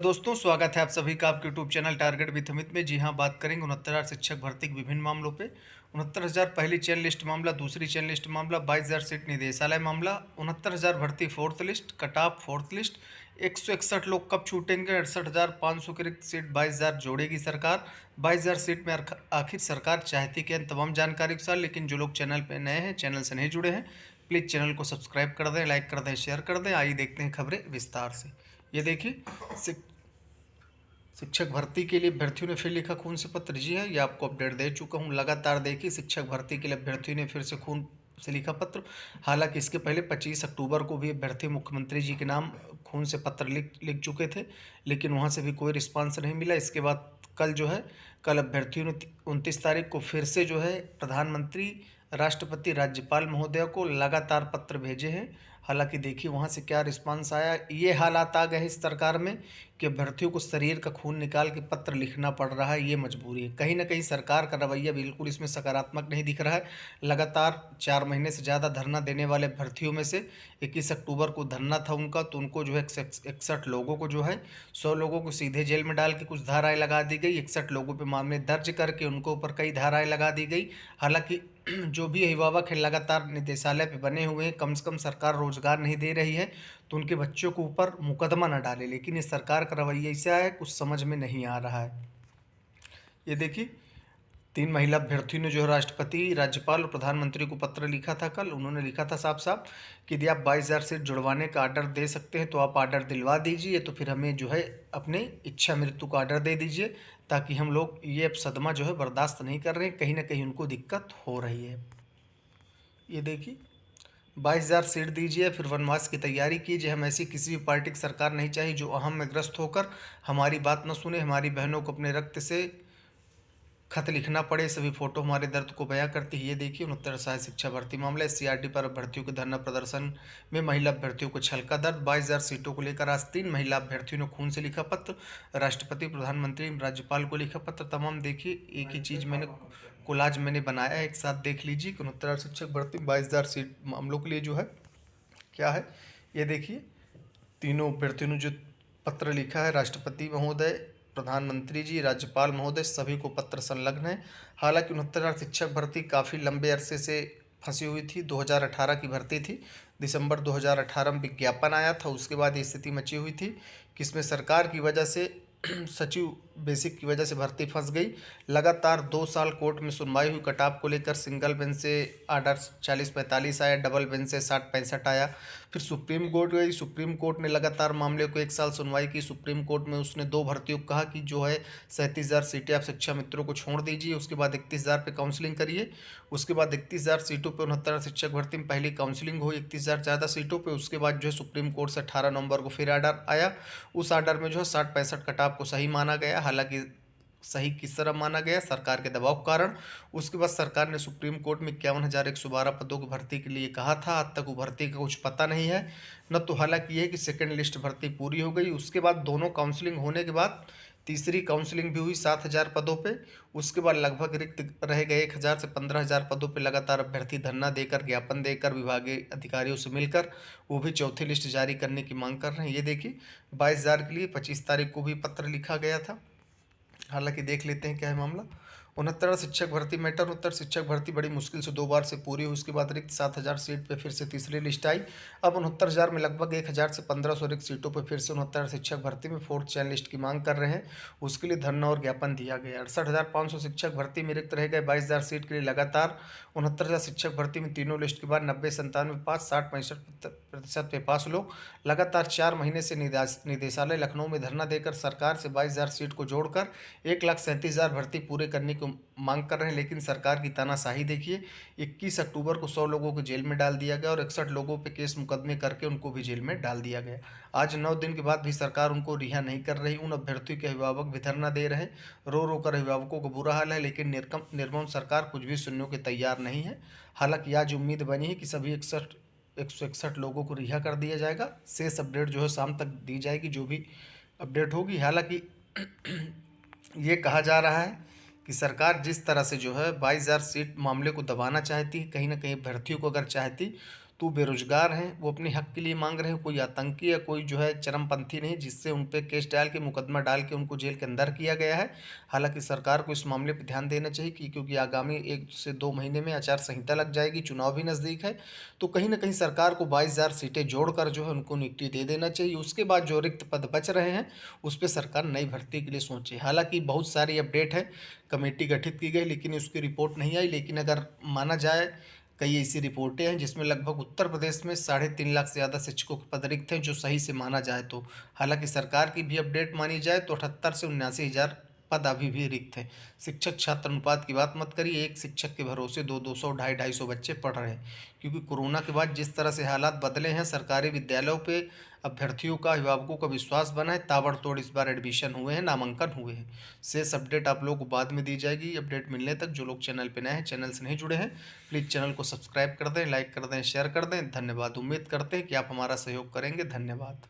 दोस्तों, स्वागत है आप सभी का आपके YouTube channel target with Amit में। जी हाँ, बात करेंगे 69,000 शिक्षक भर्ती के विभिन्न मामलों पे। 69,000 पहली चयन लिस्ट मामला, दूसरी चयन लिस्ट मामला, 22,000 सीट निदेशालय मामला, 69,000 भर्ती fourth list, cut off fourth list, 161 लोग कब छूटेंगे, 68,500 की रिक्त सीट 22,000 जोड़ेगी सरकार। 22,000 सीट में आखिर सरकार चाहती क्या, इन तमाम जानकारी के साथ। लेकिन जो लोग चैनल पर नए हैं, चैनल से नहीं जुड़े हैं, प्लीज़ चैनल को सब्सक्राइब कर दें, लाइक कर दें, शेयर कर दें। आइए देखते हैं खबरें विस्तार से। ये देखिए, शिक्षक भर्ती के लिए अभ्यर्थियों ने फिर लिखा खून से पत्र। जी है, ये आपको अपडेट दे चुका हूँ। लगातार देखिए, शिक्षक भर्ती के लिए अभ्यर्थियों ने फिर से खून से लिखा पत्र। हालांकि इसके पहले 25 अक्टूबर को भी अभ्यर्थी मुख्यमंत्री जी के नाम खून से पत्र लिख लिख चुके थे, लेकिन वहाँ से भी कोई रिस्पांस नहीं मिला। इसके बाद कल अभ्यर्थियों ने 29 तारीख को फिर से प्रधानमंत्री, राष्ट्रपति, राज्यपाल महोदय को लगातार पत्र भेजे हैं। हालांकि देखिए वहाँ से क्या रिस्पांस आया। ये हालात आ गए इस सरकार में कि अभ्यर्थियों को शरीर का खून निकाल के पत्र लिखना पड़ रहा है। ये मजबूरी है। कहीं ना कहीं सरकार का रवैया बिल्कुल इसमें सकारात्मक नहीं दिख रहा है। लगातार 4 महीने से ज़्यादा धरना देने वाले अभ्यर्थियों में से 21 अक्टूबर को धरना था उनका, तो उनको 61 लोगों को 100 लोगों को सीधे जेल में डाल के कुछ धाराएं लगा दी गई। 61 लोगों पर मामले दर्ज करके उनको ऊपर कई धाराएं लगा दी गई। हालांकि जो भी अभिभावक है लगातार निदेशालय पे बने हुए हैं, कम से कम सरकार रोजगार नहीं दे रही है, तो उनके बच्चों के ऊपर मुकदमा न डाले। लेकिन इस सरकार का रवैया ऐसा है, कुछ समझ में नहीं आ रहा है। ये देखिए, 3 महिला अभ्यर्थियों ने राष्ट्रपति, राज्यपाल और प्रधानमंत्री को पत्र लिखा था कल। उन्होंने लिखा था साफ साफ कि यदि आप 22,000 सीट जुड़वाने का आर्डर दे सकते हैं तो आप आर्डर दिलवा दीजिए, तो फिर हमें अपने इच्छा मृत्यु का आर्डर दे दीजिए, ताकि हम लोग ये अब सदमा बर्दाश्त नहीं कर रहे हैं। कहीं ना कहीं उनको दिक्कत हो रही है। ये देखिए, 22,000 सीट दीजिए, फिर वनवास की तैयारी कीजिए। हम ऐसी किसी भी पार्टी की सरकार नहीं चाहिए जो अहम में ग्रस्त होकर हमारी बात न सुने, हमारी बहनों को अपने रक्त से खत लिखना पड़े। सभी फोटो हमारे दर्द को बयां करती है। ये देखिए, 69 शिक्षा भर्ती मामला, SCRT पर अभ्यर्थियों के धरना प्रदर्शन में महिला अभ्यर्थियों को छल का दर्द। 22,000 सीटों को लेकर आज 3 महिला अभ्यर्थियों ने खून से लिखा पत्र। राष्ट्रपति, प्रधानमंत्री, राज्यपाल को लिखा पत्र। तमाम देखिए, एक ही चीज़ कोलाज मैंने बनाया है, एक साथ देख लीजिए। 69 शिक्षक भर्ती 22,000 सीट मामलों के लिए क्या है। ये देखिए, तीनों अभ्यर्थियों ने जो पत्र लिखा है, राष्ट्रपति महोदय, प्रधानमंत्री जी, राज्यपाल महोदय, सभी को पत्र संलग्न है। हालांकि 69,000 शिक्षक भर्ती काफ़ी लंबे अरसे से फंसी हुई थी। 2018 की भर्ती थी। दिसंबर 2018 में विज्ञापन आया था। उसके बाद ये स्थिति मची हुई थी कि इसमें सरकार की वजह से सचिव बेसिक की वजह से भर्ती फंस गई। लगातार 2 साल कोर्ट में सुनवाई हुई कटाप को लेकर। सिंगल बेंच से आर्डर 40-45 आया, डबल बेंच से 60-65 आया। फिर सुप्रीम कोर्ट गई। सुप्रीम कोर्ट ने लगातार मामले को 1 साल सुनवाई की। सुप्रीम कोर्ट में उसने 2 भर्तियों को कहा कि 37,000 सीटें आप शिक्षा मित्रों को छोड़ दीजिए, उसके बाद 31,000 पे काउंसलिंग करिए। उसके बाद 31,000 सीटों पे 69 शिक्षक भर्ती में पहली काउंसलिंग हुई 31,000 ज़्यादा सीटों पे। उसके बाद सुप्रीम कोर्ट से 18 नवंबर को फिर आर्डर आया। उस आर्डर में 60-65 कटाप को सही माना गया। हालांकि सही किस तरह माना गया, सरकार के दबाव के कारण। उसके बाद सरकार ने सुप्रीम कोर्ट में 51,112 पदों की भर्ती के लिए कहा था। आज तक वो भर्ती का कुछ पता नहीं है न। तो हालांकि ये है कि सेकेंड लिस्ट भर्ती पूरी हो गई। उसके बाद दोनों काउंसलिंग होने के बाद तीसरी काउंसलिंग भी हुई 7,000 पदों पे। उसके बाद लगभग रिक्त रह गए 1,000 से 15,000 पदों पे लगातार अभ्यर्थी धरना देकर, ज्ञापन देकर, विभागीय अधिकारियों से मिलकर वो भी चौथी लिस्ट जारी करने की मांग कर रहे हैं। ये देखिए, 22,000 के लिए 25 तारीख को भी पत्र लिखा गया था। हालांकि देख लेते हैं क्या है मामला। 69 शिक्षक भर्ती मैटर। उत्तर शिक्षक भर्ती बड़ी मुश्किल से 2 बार से पूरी हुई। उसके बाद रिक्त 7,000 सीट पे फिर से तीसरी लिस्ट आई। अब 69,000 में लगभग 1,000 से 1,500 रिक्त सीटों पे फिर से 69 शिक्षक भर्ती में फोर्थ चयन लिस्ट की मांग कर रहे हैं। उसके लिए धरना और ज्ञापन दिया गया। 68,500 शिक्षक भर्ती में रिक्त रह गए। 22,000 सीट के लिए लगातार 69,000 शिक्षक भर्ती में तीनों लिस्ट के बाद 90-97 पास, 60-65% पे पास लोग लगातार 4 महीने से निदेशालय लखनऊ में धरना देकर सरकार से 22,000 सीट को जोड़कर 1,37,000 भर्ती पूरे करने की मांग कर रहे हैं। लेकिन सरकार की तानाशाही देखिए, 21 अक्टूबर को 100 लोगों को जेल में डाल दिया गया और 61 लोगों पे केस मुकदमे करके उनको भी जेल में डाल दिया गया। आज 9 दिन के बाद भी सरकार उनको रिहा नहीं कर रही। उन अभ्यर्थियों के अभिभावक भी धरना दे रहे हैं। रो रो कर अभिभावकों को बुरा हाल है, लेकिन निर्मम सरकार कुछ भी सुनने को तैयार नहीं है। हालांकि आज उम्मीद बनी है कि सभी 161 लोगों को रिहा कर दिया जाएगा। शेष अपडेट शाम तक दी जाएगी, जो भी अपडेट होगी। हालांकि ये कहा जा रहा है कि सरकार जिस तरह से 22,000 सीट मामले को दबाना चाहती है, कहीं ना कहीं अभ्यर्थियों को अगर चाहती तो बेरोजगार हैं, वो अपने हक के लिए मांग रहे हैं, कोई आतंकी या कोई जो है चरमपंथी नहीं जिससे उन पे केस डाल के मुकदमा डाल के उनको जेल के अंदर किया गया है। हालांकि सरकार को इस मामले पर ध्यान देना चाहिए क्योंकि आगामी 1 से 2 महीने में आचार संहिता लग जाएगी, चुनाव भी नज़दीक है। तो कहीं ना कहीं सरकार को 22,000 सीटें जोड़कर जो है उनको नियुक्ति दे देना चाहिए। उसके बाद जो रिक्त पद बच रहे हैं उस पर सरकार नई भर्ती के लिए सोचे। हालांकि बहुत सारी अपडेट है, कमेटी गठित की गई लेकिन उसकी रिपोर्ट नहीं आई। लेकिन अगर माना जाए, कई ऐसी रिपोर्टें हैं जिसमें लगभग उत्तर प्रदेश में 3.5 लाख से ज़्यादा शिक्षकों के पद रिक्त हैं, जो सही से माना जाए तो। हालांकि सरकार की भी अपडेट मानी जाए तो 78 से 79 हज़ार पद अभी भी रिक्त हैं। शिक्षक छात्र अनुपात की बात मत करिए, एक शिक्षक के भरोसे 200 250 बच्चे पढ़ रहे हैं। क्योंकि कोरोना के बाद जिस तरह से हालात बदले हैं, सरकारी विद्यालयों पे अभ्यर्थियों का, अभिभावकों का विश्वास बना है, ताबड़तोड़ इस बार एडमिशन हुए हैं, नामांकन हुए हैं। शेष अपडेट आप लोगों को बाद में दी जाएगी। अपडेट मिलने तक जो लोग चैनल पर नए हैं, चैनल से नहीं जुड़े हैं, प्लीज़ चैनल को सब्सक्राइब कर दें, लाइक कर दें, शेयर कर दें। धन्यवाद। उम्मीद करते हैं कि आप हमारा सहयोग करेंगे। धन्यवाद।